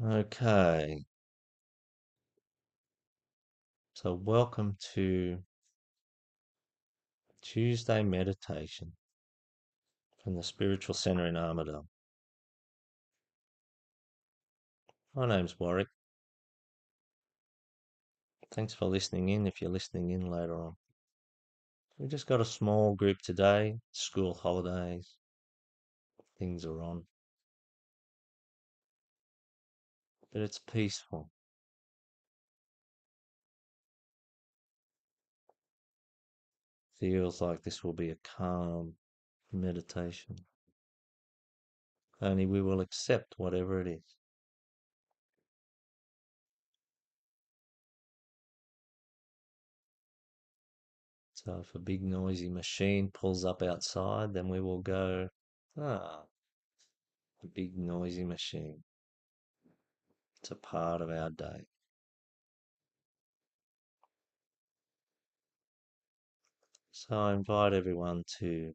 Okay, so welcome to Tuesday meditation from the Spiritual Center in Armidale. My name's Warwick. Thanks for listening in if you're listening in later on. We just got a small group today, school holidays, things are on, but it's peaceful. Feels like this will be a calm meditation. Only we will accept whatever it is. So if a big noisy machine pulls up outside, then we will go, a big noisy machine. It's a part of our day. So I invite everyone to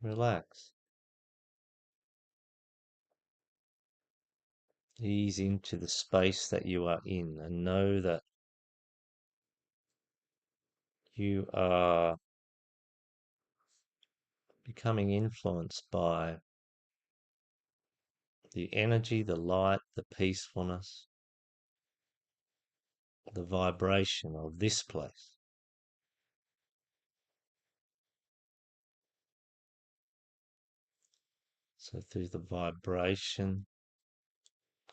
relax, ease into the space that you are in, and know that you are becoming influenced by the energy, the light, the peacefulness, the vibration of this place. So through the vibration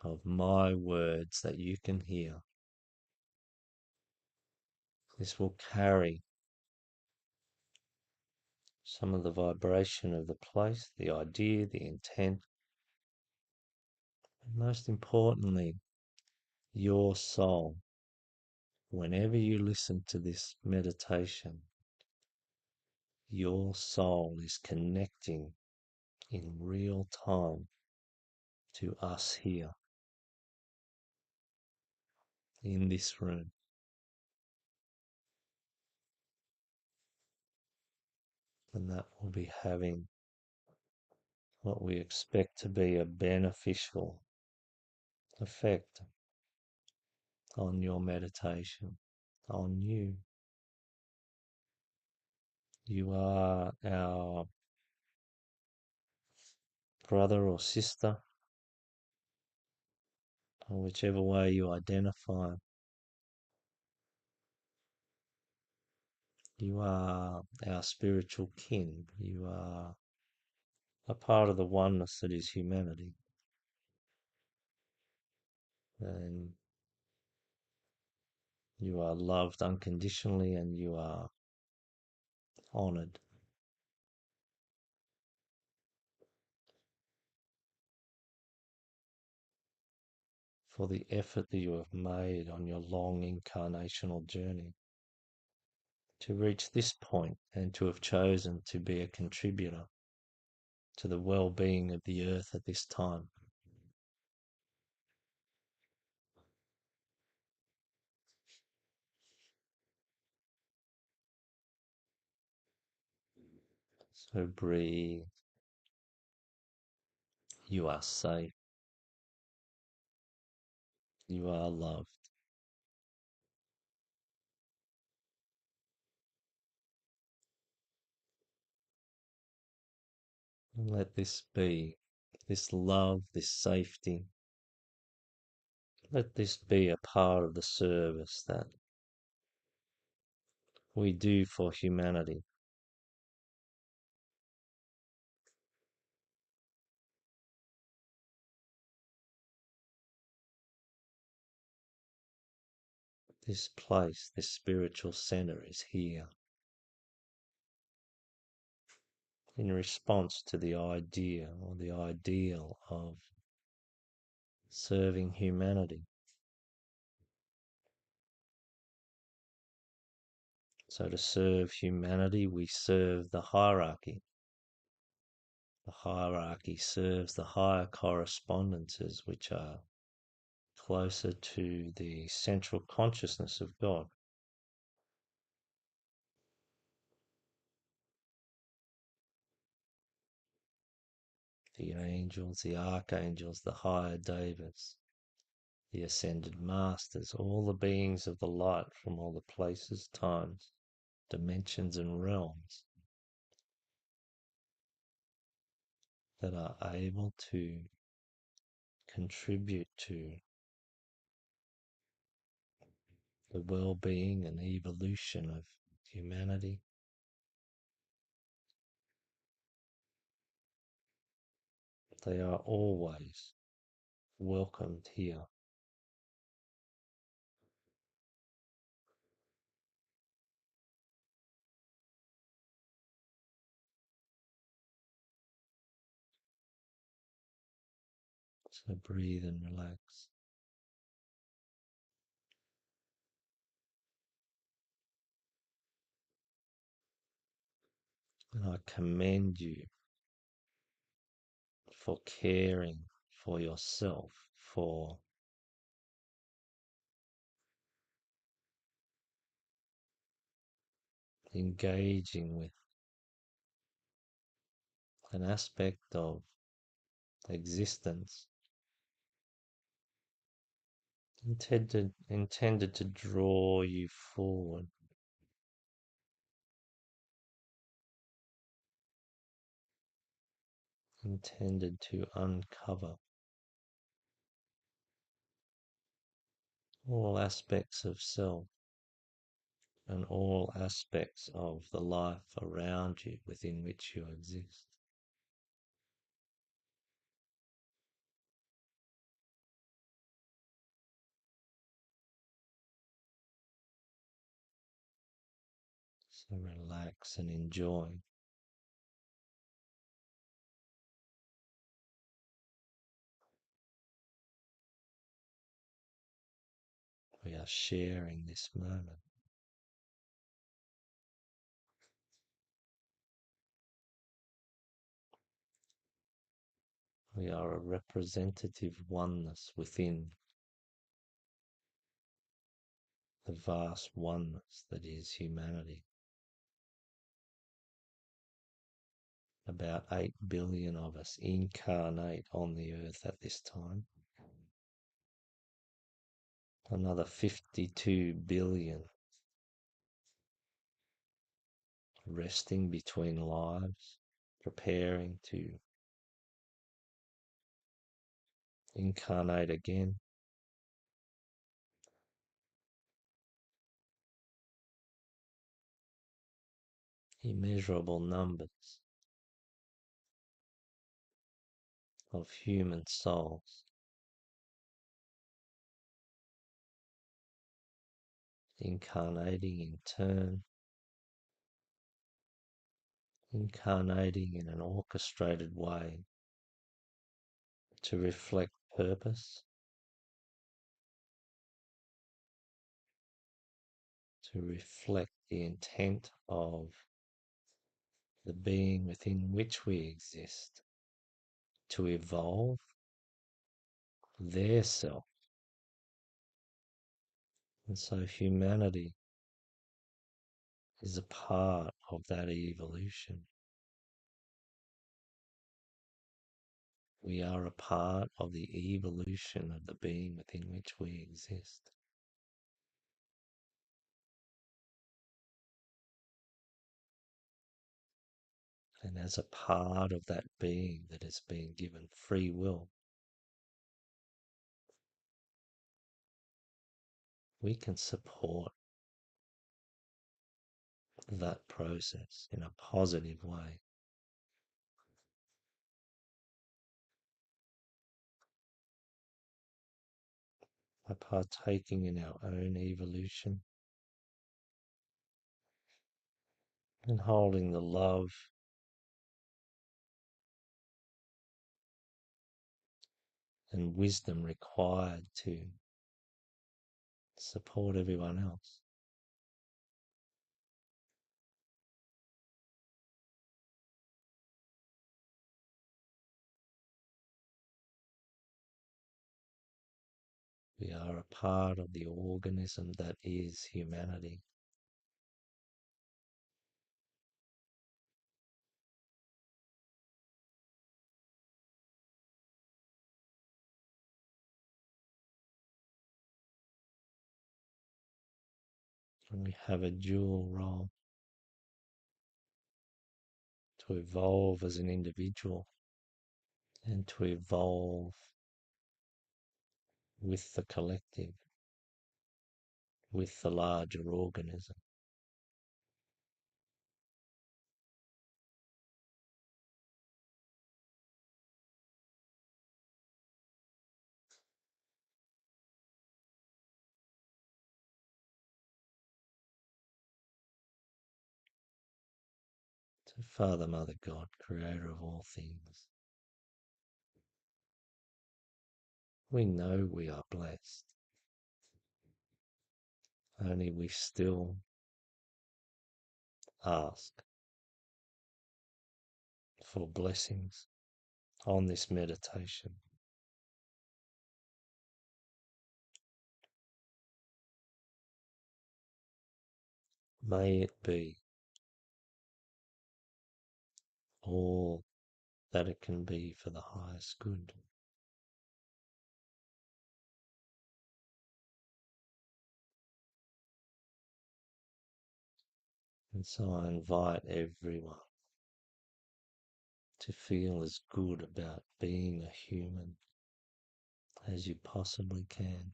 of my words that you can hear, this will carry some of the vibration of the place, the idea, the intent, and most importantly, your soul. Whenever you listen to this meditation, your soul is connecting in real time to us here in this room. And that will be having what we expect to be a beneficial effect on your meditation, on you. You are our brother or sister, or whichever way you identify. You are our spiritual kin. You are a part of the oneness that is humanity. And you are loved unconditionally and you are honored for the effort that you have made on your long incarnational journey to reach this point and to have chosen to be a contributor to the well-being of the earth at this time. So breathe. You are safe. You are loved. And let this be, this love, this safety, let this be a part of the service that we do for humanity. This place, this spiritual center is here in response to the idea or the ideal of serving humanity. So to serve humanity, we serve the hierarchy. The hierarchy serves the higher correspondences which are closer to the central consciousness of God. the angels, the archangels, the higher devas, the ascended masters, all the beings of the light from all the places, times, dimensions, and realms that are able to contribute to the well-being and evolution of humanity. They are always welcomed here. So breathe and relax. And I commend you for caring for yourself, for engaging with an aspect of existence intended to draw you forward, intended to uncover all aspects of self and all aspects of the life around you within which you exist. So relax and enjoy. We are sharing this moment. We are a representative oneness within the vast oneness that is humanity. About 8 billion of us incarnate on the earth at this time. Another 52 billion resting between lives, preparing to incarnate again. Immeasurable numbers of human souls incarnating in turn, incarnating in an orchestrated way to reflect purpose, to reflect the intent of the being within which we exist, to evolve their self. And so humanity is a part of that evolution. We are a part of the evolution of the being within which we exist. And as a part of that being that has been given free will, we can support that process in a positive way. By partaking in our own evolution and holding the love and wisdom required to support everyone else. We are a part of the organism that is humanity. And we have a dual role to evolve as an individual and to evolve with the collective, with the larger organism. To Father, Mother, God, creator of all things, we know we are blessed, only we still ask for blessings on this meditation. May it be all that it can be for the highest good. And so I invite everyone to feel as good about being a human as you possibly can.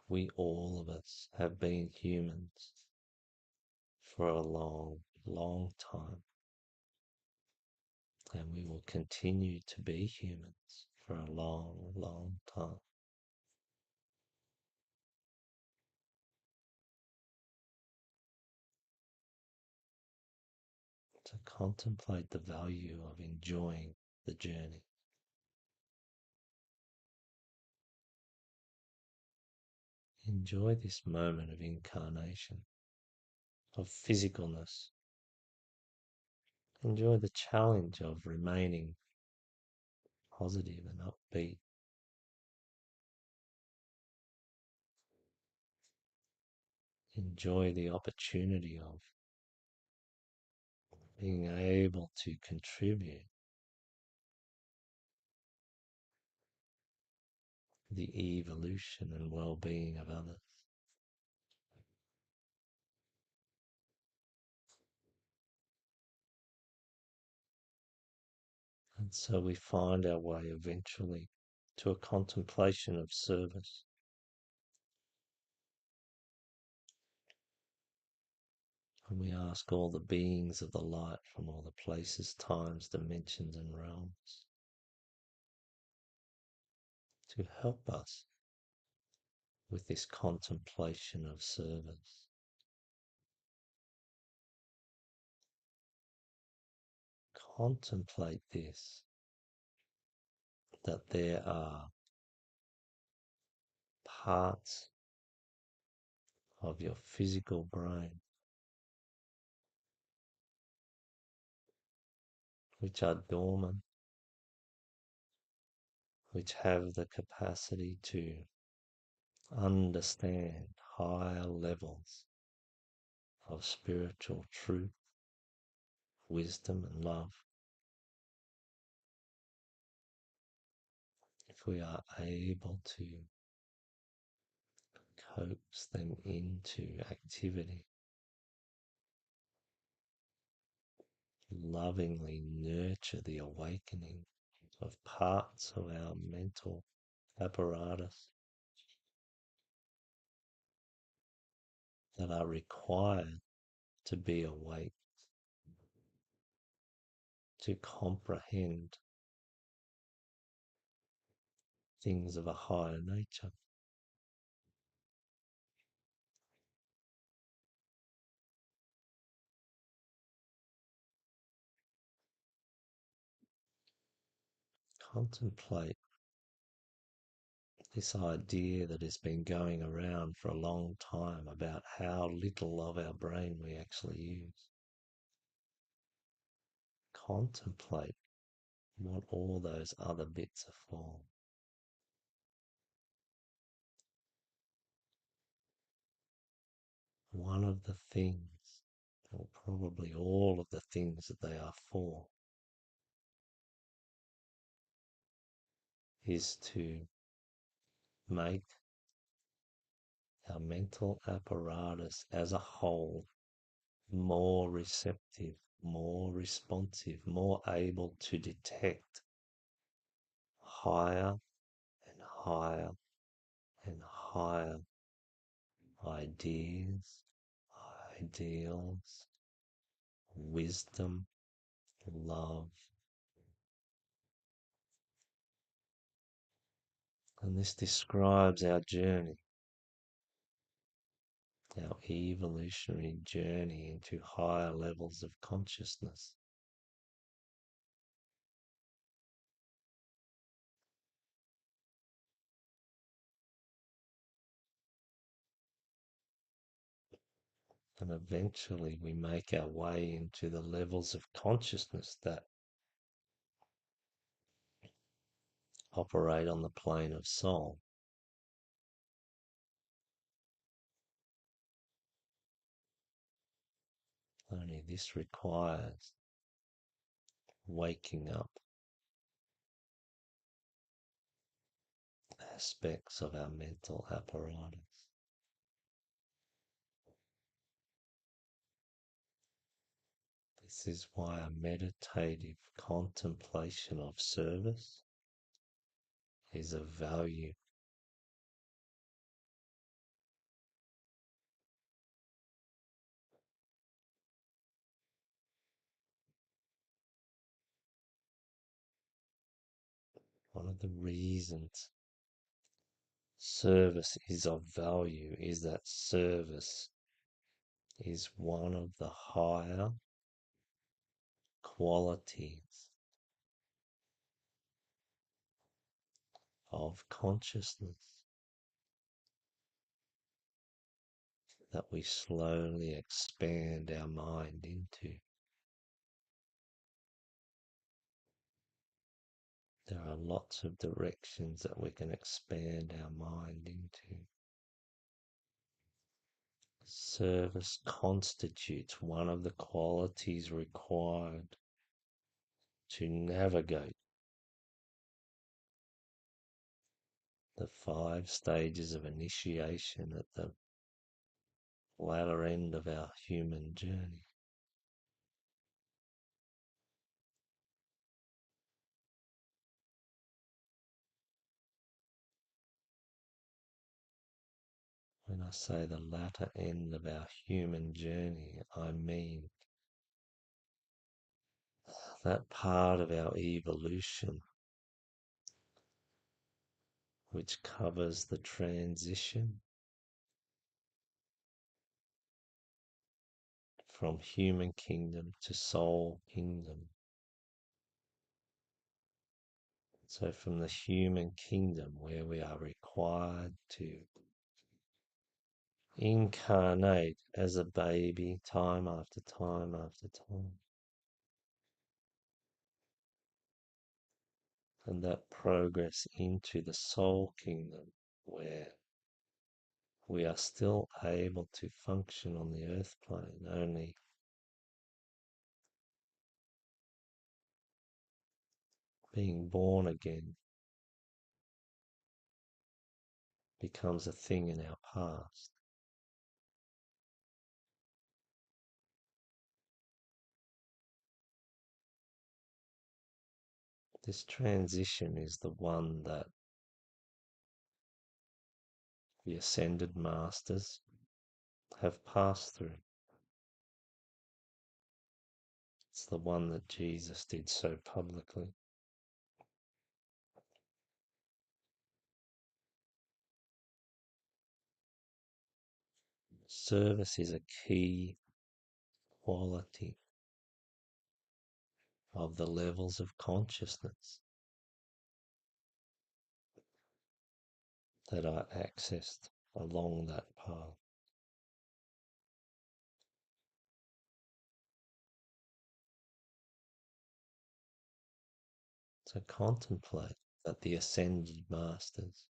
We all of us have been humans for a long, long time, and we will continue to be humans for a long, long time. To contemplate the value of enjoying the journey. Enjoy this moment of incarnation, of physicalness. Enjoy the challenge of remaining positive and upbeat. Enjoy the opportunity of being able to contribute the evolution and well-being of others. And so we find our way eventually to a contemplation of service. And we ask all the beings of the light from all the places, times, dimensions, and realms to help us with this contemplation of service. Contemplate this, that there are parts of your physical brain which are dormant, which have the capacity to understand higher levels of spiritual truth, wisdom, and love. If we are able to coax them into activity, lovingly nurture the awakening of parts of our mental apparatus that are required to be awake, to comprehend things of a higher nature. Contemplate this idea that has been going around for a long time about how little of our brain we actually use. Contemplate what all those other bits are for. One of the things, or probably all of the things that they are for, is to make our mental apparatus as a whole more receptive, more responsive, more able to detect higher and higher and higher ideas, ideals, wisdom, love. And this describes our journey, our evolutionary journey into higher levels of consciousness. And eventually we make our way into the levels of consciousness that operate on the plane of soul. Only this requires waking up aspects of our mental apparatus. This is why a meditative contemplation of service is of value. One of the reasons service is of value is that service is one of the higher qualities of consciousness that we slowly expand our mind into. There are lots of directions that we can expand our mind into. Service constitutes one of the qualities required to navigate the 5 stages of initiation at the latter end of our human journey. When I say the latter end of our human journey, I mean that part of our evolution which covers the transition from human kingdom to soul kingdom. So from the human kingdom, where we are required to incarnate as a baby time after time after time, and that progress into the soul kingdom, where we are still able to function on the earth plane, only being born again becomes a thing in our past. This transition is the one that the ascended masters have passed through. It's the one that Jesus did so publicly. Service is a key quality of the levels of consciousness that are accessed along that path. So contemplate that the ascended masters,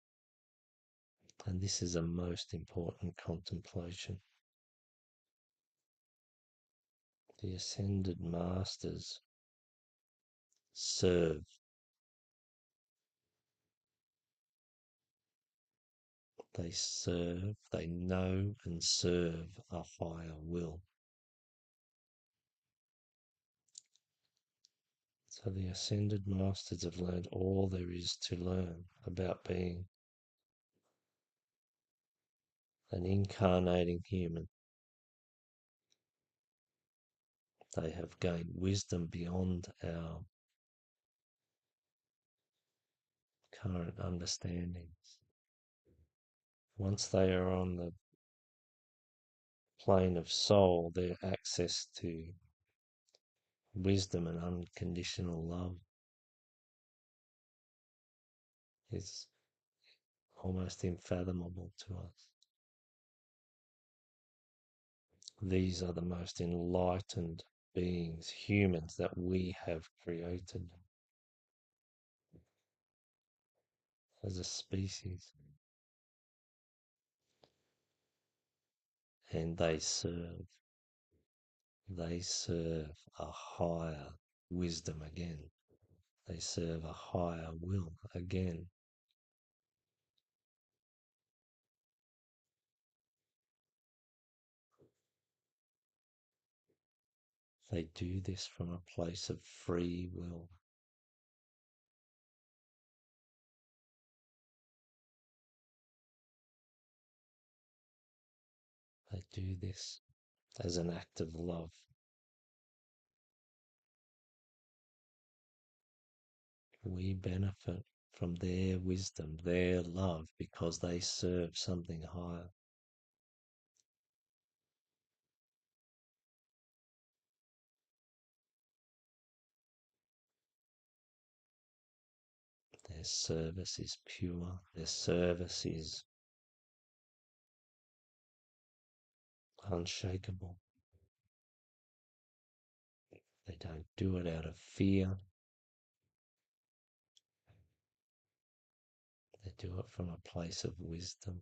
and this is a most important contemplation, the ascended masters serve They know and serve a higher will. So the ascended masters have learned all there is to learn about being an incarnating human. They have gained wisdom beyond our current understandings. Once they are on the plane of soul, their access to wisdom and unconditional love is almost unfathomable to us. These are the most enlightened beings, humans, that we have created as a species. And they serve a higher wisdom again. They serve a higher will again. They do this from a place of free will. They do this as an act of love. We benefit from their wisdom, their love, because they serve something higher. Their service is pure. Their service is unshakable. They don't do it out of fear. They do it from a place of wisdom.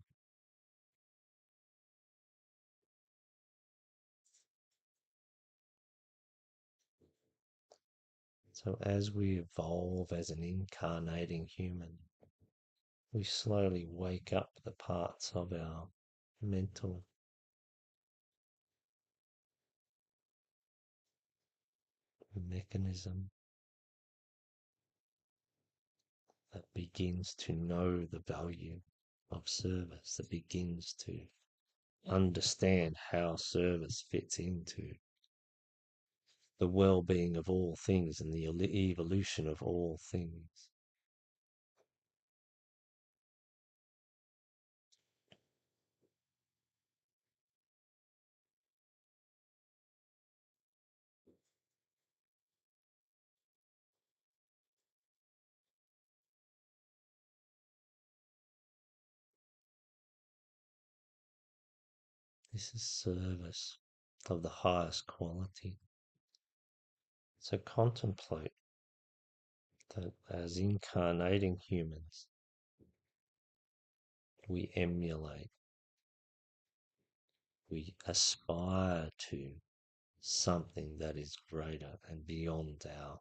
So as we evolve as an incarnating human, we slowly wake up the parts of our mental mechanism that begins to know the value of service, that begins to understand how service fits into the well-being of all things and the evolution of all things. This is service of the highest quality. So contemplate that as incarnating humans, we emulate, we aspire to something that is greater and beyond our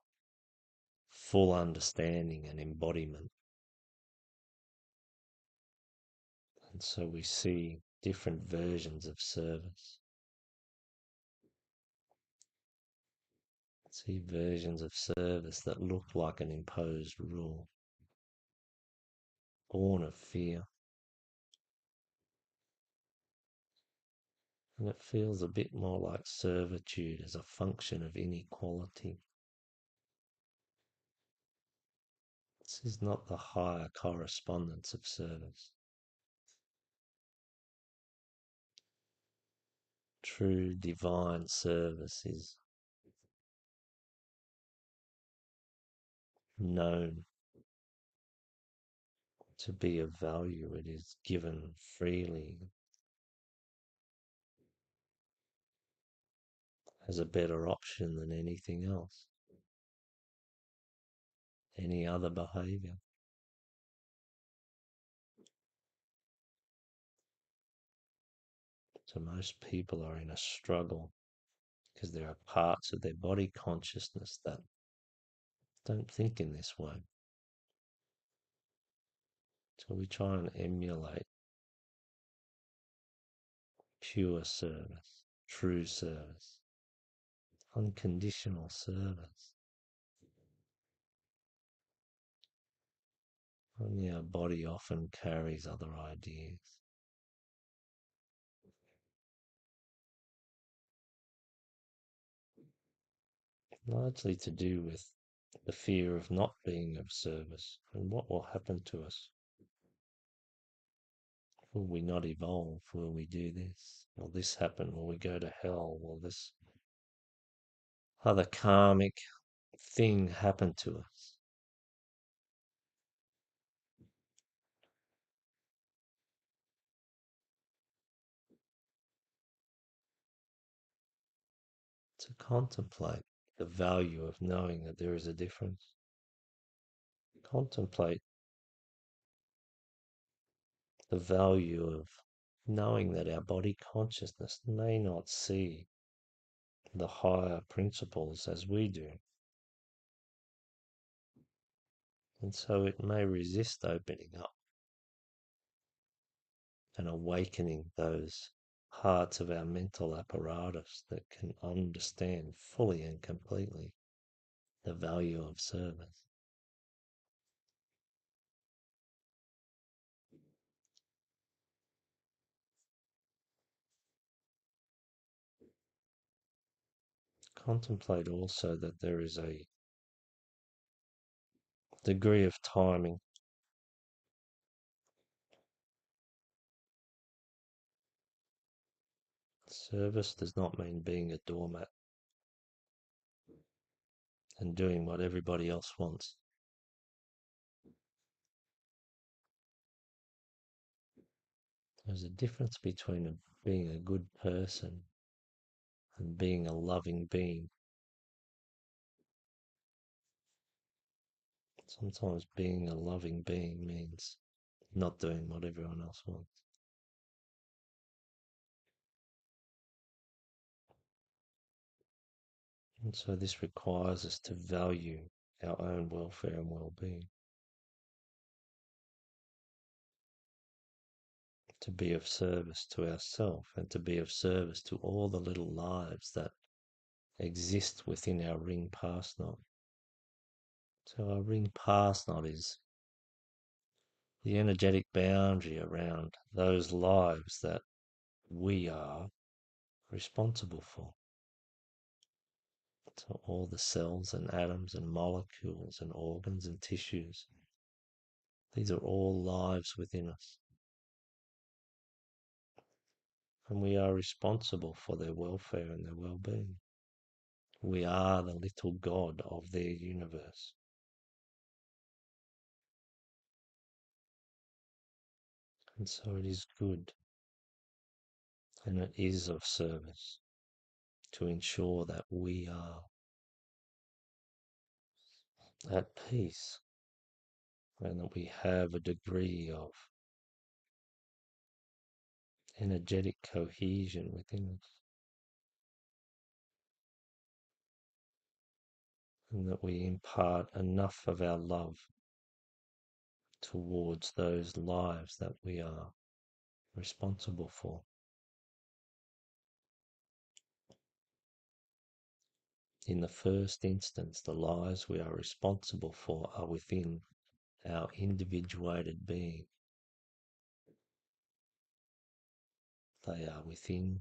full understanding and embodiment. And so we see different versions of service. See versions of service that look like an imposed rule, born of fear. And it feels a bit more like servitude as a function of inequality. This is not the higher correspondence of service. True divine service is known to be of value. It is given freely as a better option than anything else, any other behavior. So most people are in a struggle because there are parts of their body consciousness that don't think in this way. So we try and emulate pure service, true service, unconditional service. Only our body often carries other ideas, largely to do with the fear of not being of service and what will happen to us. Will we not evolve? Will we do this? Will this happen? Will we go to hell? Will this other karmic thing happen to us? To contemplate the value of knowing that there is a difference. Contemplate the value of knowing that our body consciousness may not see the higher principles as we do. And so it may resist opening up and awakening those parts of our mental apparatus that can understand fully and completely the value of service. Contemplate also that there is a degree of timing. Service does not mean being a doormat and doing what everybody else wants. There's a difference between being a good person and being a loving being. Sometimes being a loving being means not doing what everyone else wants. And so this requires us to value our own welfare and well-being, to be of service to ourselves and to be of service to all the little lives that exist within our ring pass knot. So our ring pass knot is the energetic boundary around those lives that we are responsible for. So all the cells and atoms and molecules and organs and tissues, these are all lives within us. And we are responsible for their welfare and their well-being. We are the little god of their universe. And so it is good and it is of service to ensure that we are at peace and that we have a degree of energetic cohesion within us, and that we impart enough of our love towards those lives that we are responsible for. In the first instance, the lives we are responsible for are within our individuated being. They are within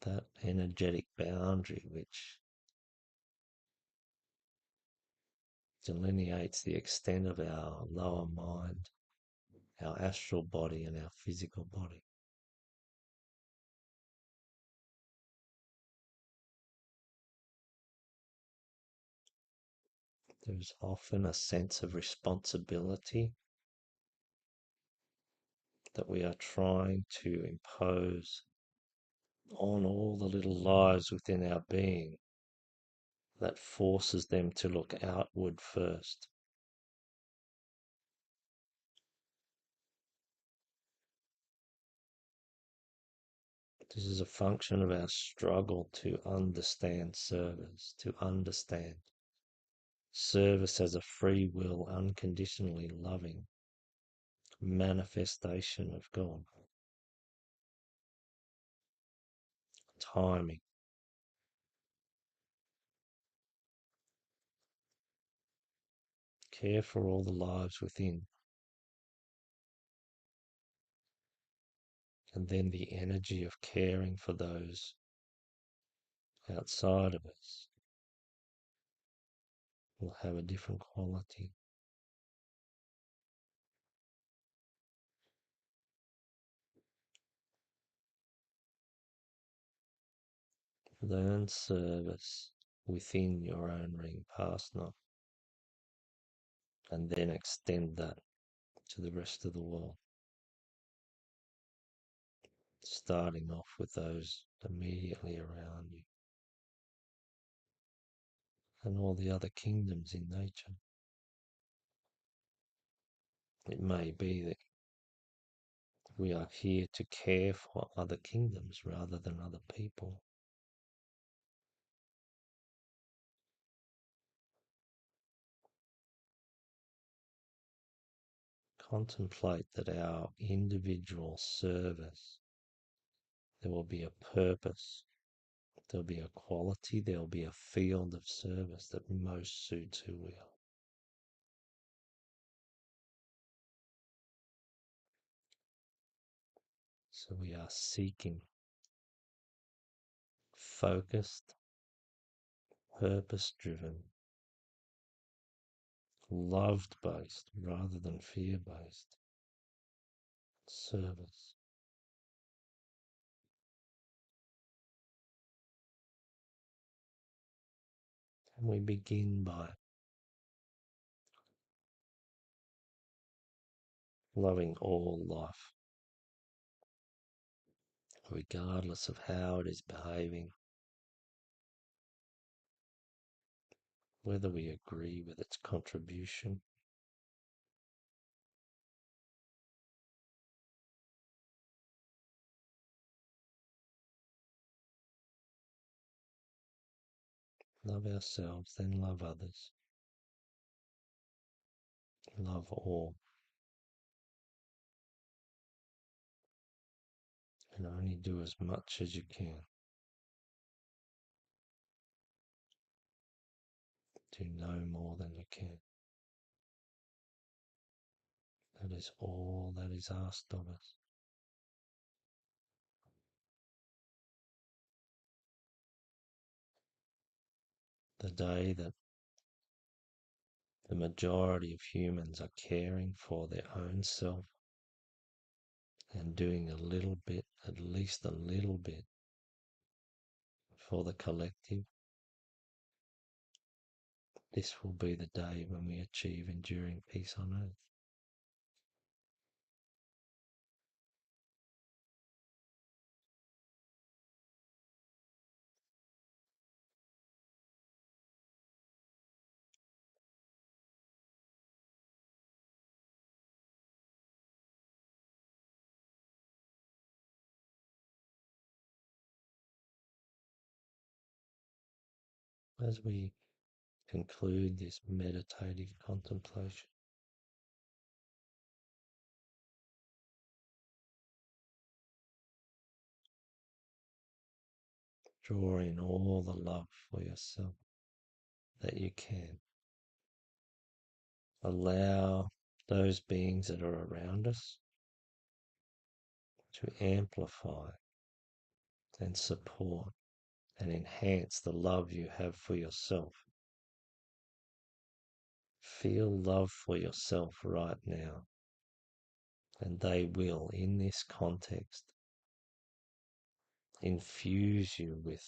that energetic boundary which delineates the extent of our lower mind, our astral body, and our physical body. There's often a sense of responsibility that we are trying to impose on all the little lives within our being that forces them to look outward first. This is a function of our struggle to understand service, to understand service as a free will, unconditionally loving manifestation of God. timing. Care for all the lives within, and then the energy of caring for those outside of us will have a different quality. Learn service within your own ring pasna, and then extend that to the rest of the world, starting off with those immediately around you and all the other kingdoms in nature. It may be that we are here to care for other kingdoms rather than other people. Contemplate that our individual service, there will be a purpose, there'll be a quality, there'll be a field of service that most suits who we are. So we are seeking focused, purpose-driven, love-based rather than fear-based service. And we begin by loving all life, regardless of how it is behaving, whether we agree with its contribution. Love ourselves, then love others. Love all, and only do as much as you can. Do no more than you can. That is all that is asked of us. The day that the majority of humans are caring for their own self and doing a little bit, at least a little bit, for the collective, this will be the day when we achieve enduring peace on earth. As we conclude this meditative contemplation, draw in all the love for yourself that you can. Allow those beings that are around us to amplify and support and enhance the love you have for yourself. Feel love for yourself right now, and they will, in this context, infuse you with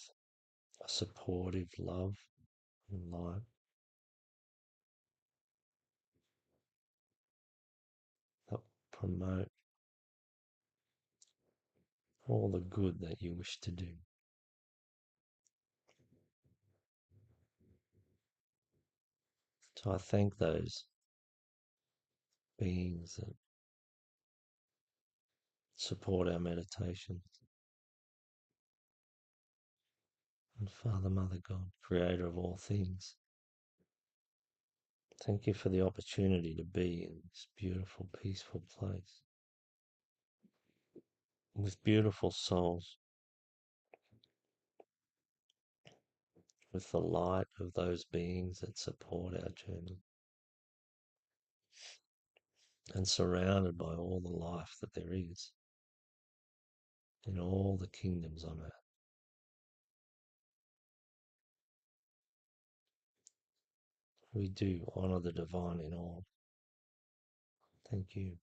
a supportive love and light that promote all the good that you wish to do. So I thank those beings that support our meditations. And Father, Mother God, Creator of all things, thank you for the opportunity to be in this beautiful, peaceful place with beautiful souls with the light of those beings that support our journey, and surrounded by all the life that there is in all the kingdoms on earth. We do honor the divine in all. Thank you.